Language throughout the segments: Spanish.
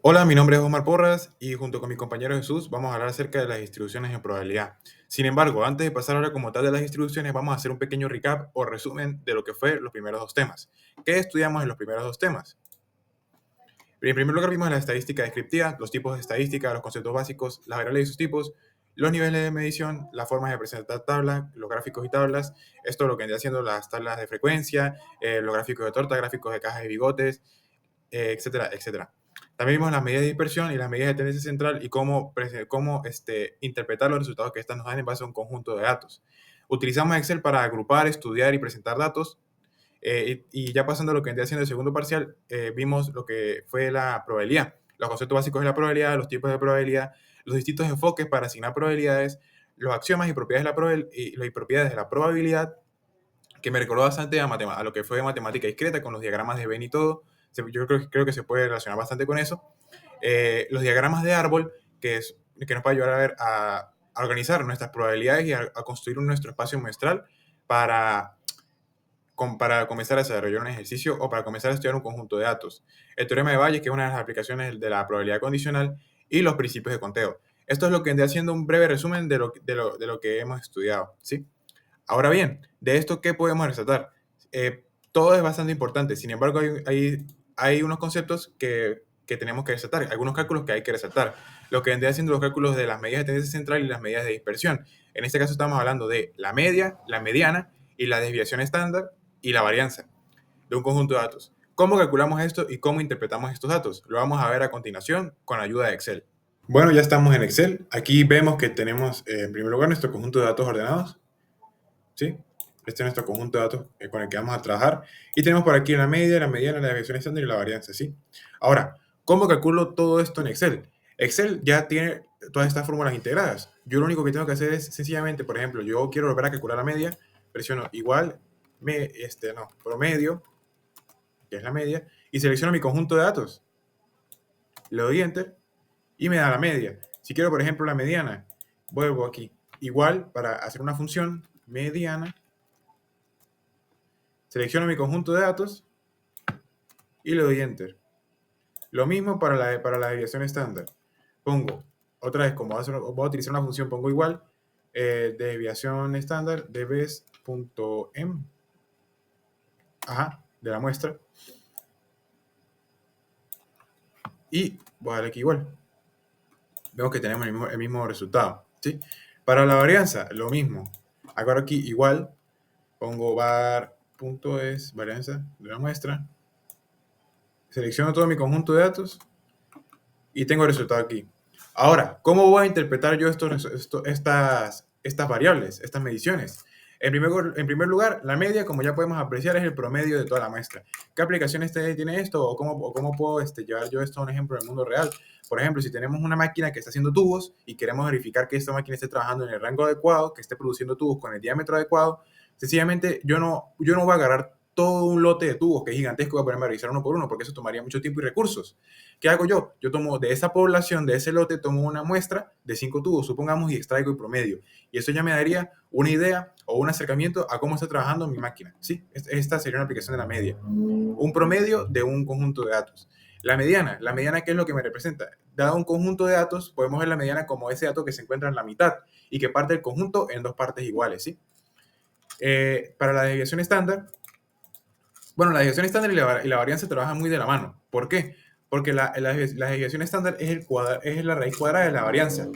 Hola, mi nombre es Omar Porras y junto con mi compañero Jesús vamos a hablar acerca de las distribuciones en probabilidad. Sin embargo, antes de pasar a hablar como tal de las distribuciones, vamos a hacer un pequeño recap o resumen de lo que fue los primeros dos temas. ¿Qué estudiamos en los primeros dos temas? En primer lugar, vimos la estadística descriptiva, los tipos de estadística, los conceptos básicos, las variables y sus tipos, los niveles de medición, las formas de presentar tablas, los gráficos y tablas, esto lo que vendría siendo las tablas de frecuencia, los gráficos de torta, gráficos de cajas y bigotes, etcétera, etcétera. También vimos las medidas de dispersión y las medidas de tendencia central y cómo interpretar los resultados que estas nos dan en base a un conjunto de datos. Utilizamos Excel para agrupar, estudiar y presentar datos. Y ya pasando a lo que vendría siendo el segundo parcial, vimos lo que fue la probabilidad, los conceptos básicos de la probabilidad, los tipos de probabilidad, los distintos enfoques para asignar probabilidades, los axiomas y propiedades y propiedades de la probabilidad, que me recordó bastante a lo que fue matemática discreta con los diagramas de Venn y todo. Yo creo que se puede relacionar bastante con eso. Los diagramas de árbol, que nos puede ayudar a organizar nuestras probabilidades y a construir nuestro espacio muestral para, para comenzar a desarrollar un ejercicio o para comenzar a estudiar un conjunto de datos. El teorema de Bayes, que es una de las aplicaciones de la probabilidad condicional, y los principios de conteo. Esto es lo que vendría haciendo un breve resumen de lo que hemos estudiado, ¿sí? Ahora bien, de esto, ¿qué podemos resaltar? Todo es bastante importante, sin embargo, hay unos conceptos que tenemos que resaltar, algunos cálculos que hay que resaltar. Lo que vendría siendo los cálculos de las medidas de tendencia central y las medidas de dispersión. En este caso estamos hablando de la media, la mediana y la desviación estándar y la varianza de un conjunto de datos. ¿Cómo calculamos esto y cómo interpretamos estos datos? Lo vamos a ver a continuación con la ayuda de Excel. Bueno, ya estamos en Excel. Aquí vemos que tenemos en primer lugar nuestro conjunto de datos ordenados. ¿Sí? Este es nuestro conjunto de datos con el que vamos a trabajar. Y tenemos por aquí la media, la mediana, la desviación estándar y la varianza, ¿sí? Ahora, ¿cómo calculo todo esto en Excel? Excel ya tiene todas estas fórmulas integradas. Yo lo único que tengo que hacer es sencillamente, por ejemplo, yo quiero volver a calcular la media, presiono igual, promedio, que es la media, y selecciono mi conjunto de datos. Le doy Enter y me da la media. Si quiero, por ejemplo, la mediana, vuelvo aquí. Igual, para hacer una función mediana, selecciono mi conjunto de datos y le doy Enter. Lo mismo para la desviación estándar. Pongo, otra vez, como voy a utilizar una función, pongo igual, desviación estándar, dbs.m, de la muestra. Y voy a darle aquí igual. Vemos que tenemos el mismo resultado. ¿Sí? Para la varianza, lo mismo. Hago aquí igual, pongo var.es, varianza de la muestra. Selecciono todo mi conjunto de datos y tengo el resultado aquí. Ahora, ¿cómo voy a interpretar yo estas variables, estas mediciones? En primer lugar, la media, como ya podemos apreciar, es el promedio de toda la muestra. ¿Qué aplicaciones tiene esto o cómo puedo llevar yo esto a un ejemplo del mundo real? Por ejemplo, si tenemos una máquina que está haciendo tubos y queremos verificar que esta máquina esté trabajando en el rango adecuado, que esté produciendo tubos con el diámetro adecuado, sencillamente yo no voy a agarrar todo un lote de tubos que es gigantesco y voy a ponerme a revisar uno por uno, porque eso tomaría mucho tiempo y recursos. ¿Qué hago yo? Yo tomo de esa población, de ese lote, tomo una muestra de 5 tubos, supongamos, y extraigo el promedio. Y eso ya me daría una idea o un acercamiento a cómo está trabajando mi máquina. ¿Sí? Esta sería una aplicación de la media. Un promedio de un conjunto de datos. La mediana, ¿qué es lo que me representa? Dado un conjunto de datos, podemos ver la mediana como ese dato que se encuentra en la mitad y que parte del conjunto en dos partes iguales. ¿Sí? Para la desviación estándar, bueno, la desviación estándar y la varianza trabajan muy de la mano. ¿Por qué? Porque la desviación estándar es la raíz cuadrada de la varianza.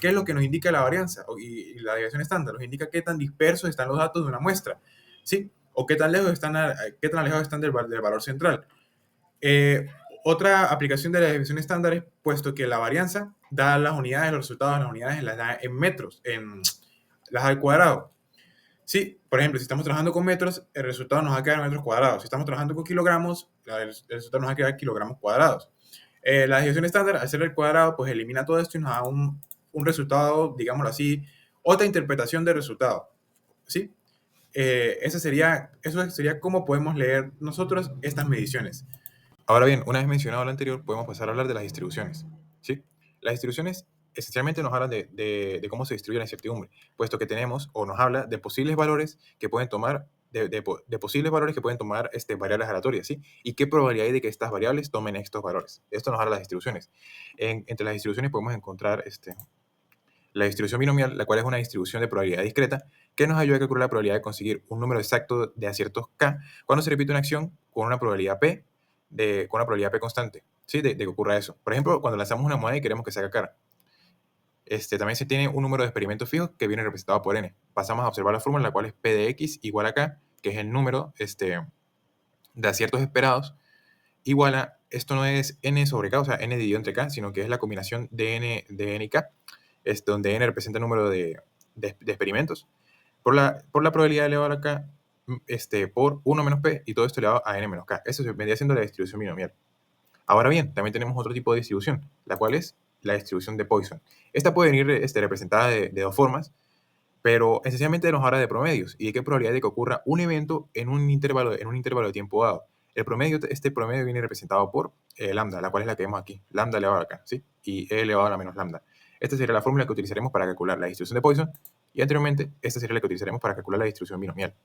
¿Qué es lo que nos indica la varianza? Y la desviación estándar nos indica qué tan dispersos están los datos de una muestra, ¿sí? O qué tan alejados están del valor central. Eh, Otra aplicación de la desviación estándar es puesto que la varianza da las unidades, los resultados, las unidades las da en metros, las da al cuadrado. Sí, por ejemplo, si estamos trabajando con metros, el resultado nos va a quedar en metros cuadrados. Si estamos trabajando con kilogramos, el resultado nos va a quedar en kilogramos cuadrados. La desviación estándar, al ser el cuadrado, pues elimina todo esto y nos da un resultado, digámoslo así, otra interpretación del resultado. ¿Sí? Eso sería cómo podemos leer nosotros estas mediciones. Ahora bien, una vez mencionado lo anterior, podemos pasar a hablar de las distribuciones. ¿Sí? Las distribuciones esencialmente nos hablan de cómo se distribuye la incertidumbre, puesto que tenemos o nos habla de posibles valores que pueden tomar de posibles valores que pueden tomar variables aleatorias, ¿sí? Y qué probabilidad hay de que estas variables tomen estos valores. Esto nos da las distribuciones. Entre las distribuciones podemos encontrar la distribución binomial, la cual es una distribución de probabilidad discreta, que nos ayuda a calcular la probabilidad de conseguir un número exacto de aciertos k cuando se repite una acción con una probabilidad p, con una probabilidad p constante, ¿sí? De que ocurra eso. Por ejemplo, cuando lanzamos una moneda y queremos que se haga cara. También se tiene un número de experimentos fijos que viene representado por n. Pasamos a observar la fórmula, la cual es p de x igual a k, que es el número de aciertos esperados, igual a, esto no es n sobre k, o sea, n dividido entre k, sino que es la combinación de n y k, donde n representa el número de experimentos, por la probabilidad elevada a la k, por 1 menos p, y todo esto elevado a n menos k. Eso se vendría siendo la distribución binomial. Ahora bien, también tenemos otro tipo de distribución, la cual es la distribución de Poisson. Esta puede venir representada de dos formas, pero esencialmente nos habla de promedios y de qué probabilidad de que ocurra un evento en un intervalo de tiempo dado. Este promedio viene representado por lambda, la cual es la que vemos aquí, lambda elevado a k, ¿sí? Y e elevado a la menos lambda. Esta sería la fórmula que utilizaremos para calcular la distribución de Poisson, y anteriormente esta sería la que utilizaremos para calcular la distribución binomial.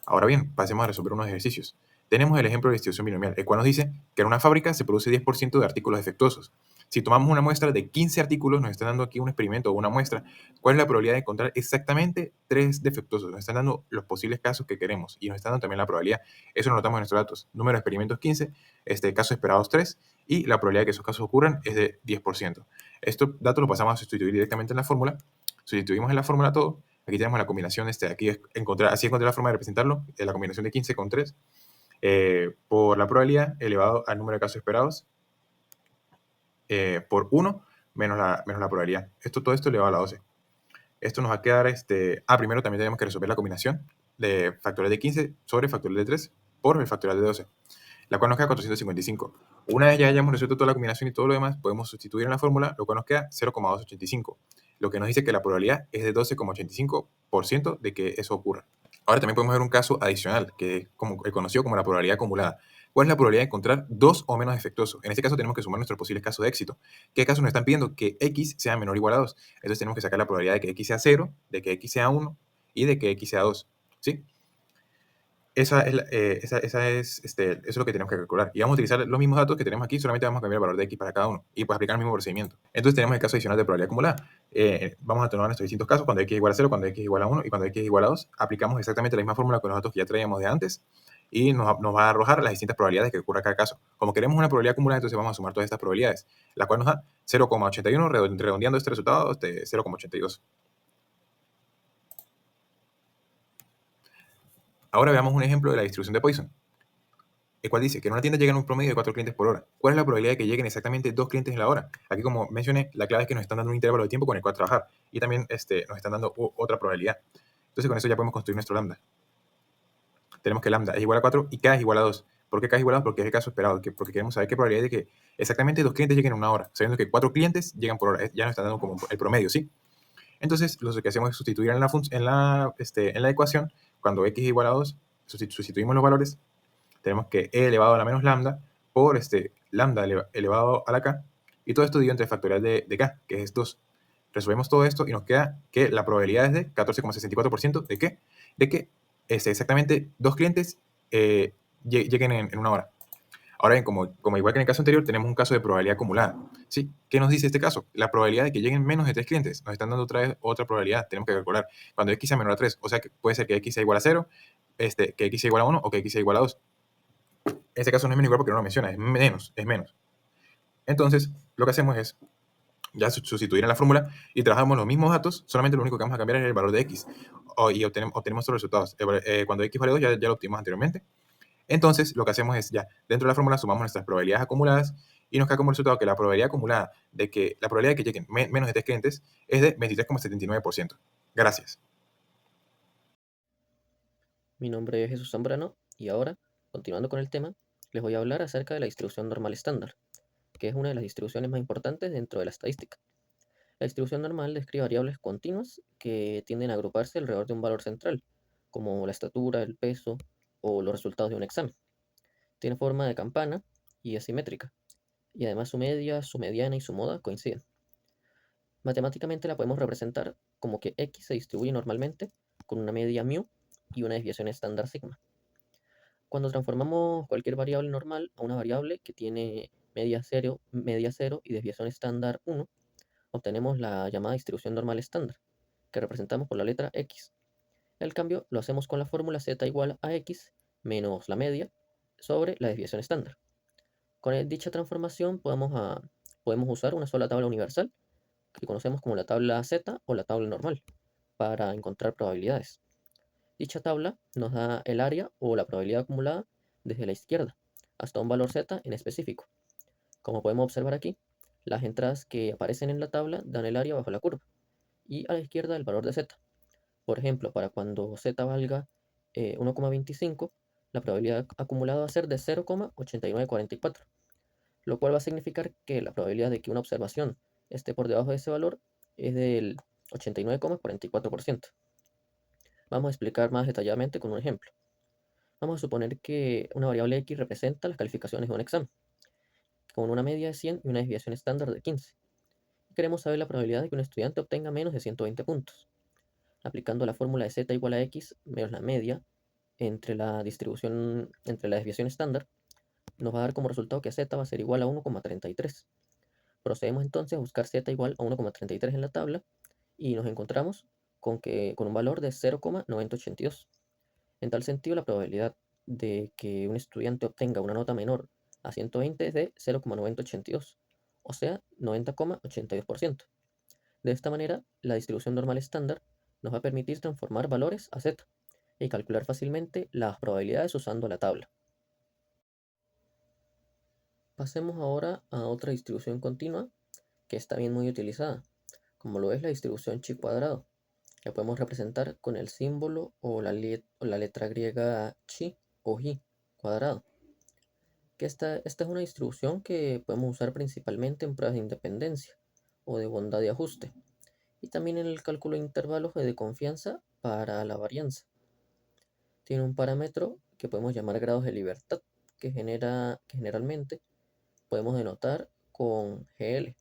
Ahora bien, pasemos a resolver unos ejercicios. Tenemos el ejemplo de distribución binomial, el cual nos dice que en una fábrica se produce 10% de artículos defectuosos. Si tomamos una muestra de 15 artículos, nos están dando aquí un experimento o una muestra, ¿cuál es la probabilidad de encontrar exactamente 3 defectuosos? Nos están dando los posibles casos que queremos y nos están dando también la probabilidad. Eso lo notamos en nuestros datos. Número de experimentos 15, casos esperados 3, y la probabilidad de que esos casos ocurran es de 10%. Estos datos los pasamos a sustituir directamente en la fórmula. Sustituimos en la fórmula todo. Aquí tenemos la combinación, aquí es así encontré la forma de representarlo, la combinación de 15 con 3, por la probabilidad elevado al número de casos esperados, por 1 menos la probabilidad. Todo esto elevado a la 12. Esto nos va a quedar, primero también tenemos que resolver la combinación de factorial de 15 sobre factorial de 3 por el factorial de 12, la cual nos queda 455. Una vez ya hayamos resuelto toda la combinación y todo lo demás, podemos sustituir en la fórmula, lo cual nos queda 0,285, lo que nos dice que la probabilidad es de 12,85% de que eso ocurra. Ahora también podemos ver un caso adicional, que es el conocido como la probabilidad acumulada. ¿Cuál es la probabilidad de encontrar dos o menos defectuosos? En este caso tenemos que sumar nuestros posibles casos de éxito. ¿Qué casos nos están pidiendo? Que x sea menor o igual a 2. Entonces tenemos que sacar la probabilidad de que x sea 0, de que x sea 1 y de que x sea 2. ¿Sí? Eso es lo que tenemos que calcular. Y vamos a utilizar los mismos datos que tenemos aquí, solamente vamos a cambiar el valor de x para cada uno y pues aplicar el mismo procedimiento. Entonces tenemos el caso adicional de probabilidad acumulada. Vamos a tomar nuestros distintos casos cuando x es igual a 0, cuando x es igual a 1 y cuando x es igual a 2. Aplicamos exactamente la misma fórmula con los datos que ya traíamos de antes y nos va a arrojar las distintas probabilidades que ocurra cada caso. Como queremos una probabilidad acumulada, entonces vamos a sumar todas estas probabilidades, la cual nos da 0,81, redondeando este resultado de 0,82. Ahora veamos un ejemplo de la distribución de Poisson, el cual dice que en una tienda llegan un promedio de 4 clientes por hora. ¿Cuál es la probabilidad de que lleguen exactamente 2 clientes en la hora? Aquí, como mencioné, la clave es que nos están dando un intervalo de tiempo con el cual trabajar y también nos están dando otra probabilidad. Entonces con eso ya podemos construir nuestro lambda. Tenemos que lambda es igual a 4 y k es igual a 2. ¿Por qué k es igual a 2? Porque es el caso esperado, porque queremos saber qué probabilidad hay de que exactamente 2 clientes lleguen en una hora, sabiendo que 4 clientes llegan por hora. Ya nos están dando como el promedio, ¿sí? Entonces lo que hacemos es sustituir en la ecuación, cuando x es igual a 2, sustituimos los valores. Tenemos que e elevado a la menos lambda por lambda elevado a la k, y todo esto dividido entre el factorial de k, que es 2. Resolvemos todo esto y nos queda que la probabilidad es de 14,64% de que exactamente 2 clientes lleguen en una hora. Ahora bien, como igual que en el caso anterior, tenemos un caso de probabilidad acumulada. ¿Sí? ¿Qué nos dice este caso? La probabilidad de que lleguen menos de 3 clientes. Nos están dando otra probabilidad. Tenemos que calcular cuando x sea menor a 3. O sea, que puede ser que x sea igual a 0, que x sea igual a 1 o que x sea igual a 2. En este caso no es menos igual porque no lo menciona, es menos. Entonces, lo que hacemos es ya sustituir en la fórmula y trabajamos los mismos datos, solamente lo único que vamos a cambiar es el valor de x. Y obtenemos estos resultados. Cuando x vale 2 ya lo obtuvimos anteriormente. Entonces, lo que hacemos es ya, dentro de la fórmula sumamos nuestras probabilidades acumuladas y nos queda como resultado que la probabilidad acumulada la probabilidad de que lleguen menos de 3 clientes es de 23,79%. Gracias. Mi nombre es Jesús Zambrano y ahora, continuando con el tema, les voy a hablar acerca de la distribución normal estándar, que es una de las distribuciones más importantes dentro de la estadística. La distribución normal describe variables continuas que tienden a agruparse alrededor de un valor central, como la estatura, el peso o los resultados de un examen. Tiene forma de campana y es simétrica, y además su media, su mediana y su moda coinciden. Matemáticamente la podemos representar como que x se distribuye normalmente con una media mu y una desviación estándar sigma. Cuando transformamos cualquier variable normal a una variable que tiene media cero y desviación estándar 1, obtenemos la llamada distribución normal estándar, que representamos por la letra x. El cambio lo hacemos con la fórmula z igual a x menos la media sobre la desviación estándar. Con dicha transformación podemos usar una sola tabla universal, que conocemos como la tabla z o la tabla normal, para encontrar probabilidades. Dicha tabla nos da el área o la probabilidad acumulada desde la izquierda hasta un valor z en específico. Como podemos observar aquí, las entradas que aparecen en la tabla dan el área bajo la curva y a la izquierda el valor de z. Por ejemplo, para cuando z valga 1,25, la probabilidad acumulada va a ser de 0,8944, lo cual va a significar que la probabilidad de que una observación esté por debajo de ese valor es del 89,44%. Vamos a explicar más detalladamente con un ejemplo. Vamos a suponer que una variable x representa las calificaciones de un examen, con una media de 100 y una desviación estándar de 15. Queremos saber la probabilidad de que un estudiante obtenga menos de 120 puntos. Aplicando la fórmula de z igual a x menos la media entre la desviación estándar, nos va a dar como resultado que z va a ser igual a 1,33. Procedemos entonces a buscar z igual a 1,33 en la tabla y nos encontramos con un valor de 0,9082. En tal sentido, la probabilidad de que un estudiante obtenga una nota menor a 120 es de 0,9082, o sea, 90,82%. De esta manera, la distribución normal estándar nos va a permitir transformar valores a z y calcular fácilmente las probabilidades usando la tabla. Pasemos ahora a otra distribución continua que está bien muy utilizada, como lo es la distribución chi cuadrado, que podemos representar con el símbolo o la letra griega chi o i cuadrado. Esta es una distribución que podemos usar principalmente en pruebas de independencia o de bondad de ajuste, y también en el cálculo de intervalos de confianza para la varianza. Tiene un parámetro que podemos llamar grados de libertad, que generalmente podemos denotar con GL.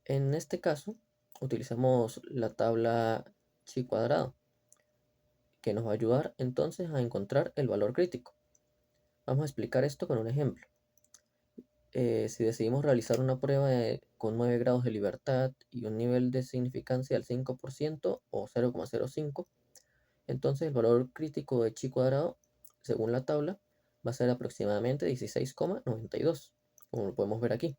En este caso, utilizamos la tabla chi cuadrado, que nos va a ayudar entonces a encontrar el valor crítico. Vamos a explicar esto con un ejemplo. Si decidimos realizar una prueba con 9 grados de libertad y un nivel de significancia del 5% o 0,05, entonces el valor crítico de chi cuadrado, según la tabla, va a ser aproximadamente 16,92, como lo podemos ver aquí.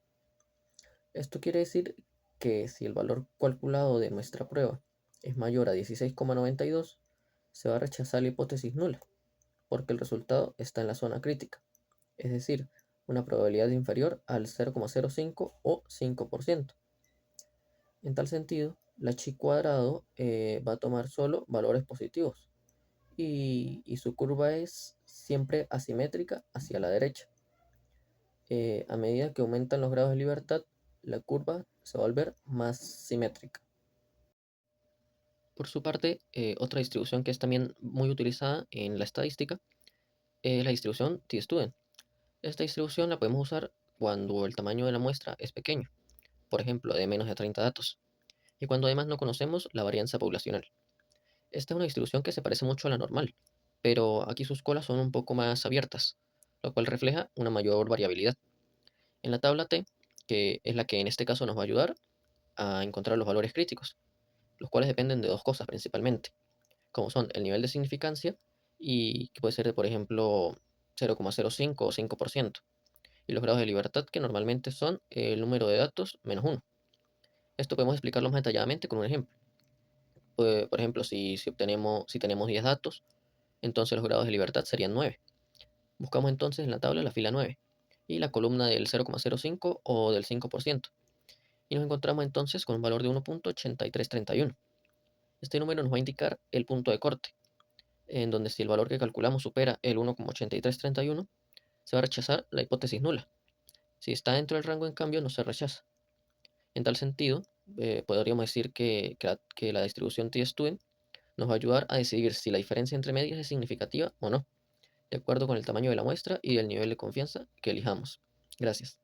Esto quiere decir que si el valor calculado de nuestra prueba es mayor a 16,92, se va a rechazar la hipótesis nula, porque el resultado está en la zona crítica, es decir, una probabilidad inferior al 0,05 o 5%. En tal sentido, la chi cuadrado va a tomar solo valores positivos y su curva es siempre asimétrica hacia la derecha. A medida que aumentan los grados de libertad, la curva se va a volver más simétrica. Por su parte, otra distribución que es también muy utilizada en la estadística es la distribución t-student. Esta distribución la podemos usar cuando el tamaño de la muestra es pequeño, por ejemplo, de menos de 30 datos, y cuando además no conocemos la varianza poblacional. Esta es una distribución que se parece mucho a la normal, pero aquí sus colas son un poco más abiertas, lo cual refleja una mayor variabilidad. En la tabla T, que es la que en este caso nos va a ayudar a encontrar los valores críticos, los cuales dependen de dos cosas principalmente, como son el nivel de significancia, y que puede ser de, por ejemplo, 0,05 o 5%, y los grados de libertad, que normalmente son el número de datos menos 1. Esto podemos explicarlo más detalladamente con un ejemplo. Por ejemplo, si tenemos 10 datos, entonces los grados de libertad serían 9. Buscamos entonces en la tabla la fila 9 y la columna del 0,05 o del 5%, y nos encontramos entonces con un valor de 1,8331. Este número nos va a indicar el punto de corte, en donde si el valor que calculamos supera el 1,8331, se va a rechazar la hipótesis nula. Si está dentro del rango, en cambio, no se rechaza. En tal sentido, podríamos decir que la distribución t-student nos va a ayudar a decidir si la diferencia entre medias es significativa o no, de acuerdo con el tamaño de la muestra y el nivel de confianza que elijamos. Gracias.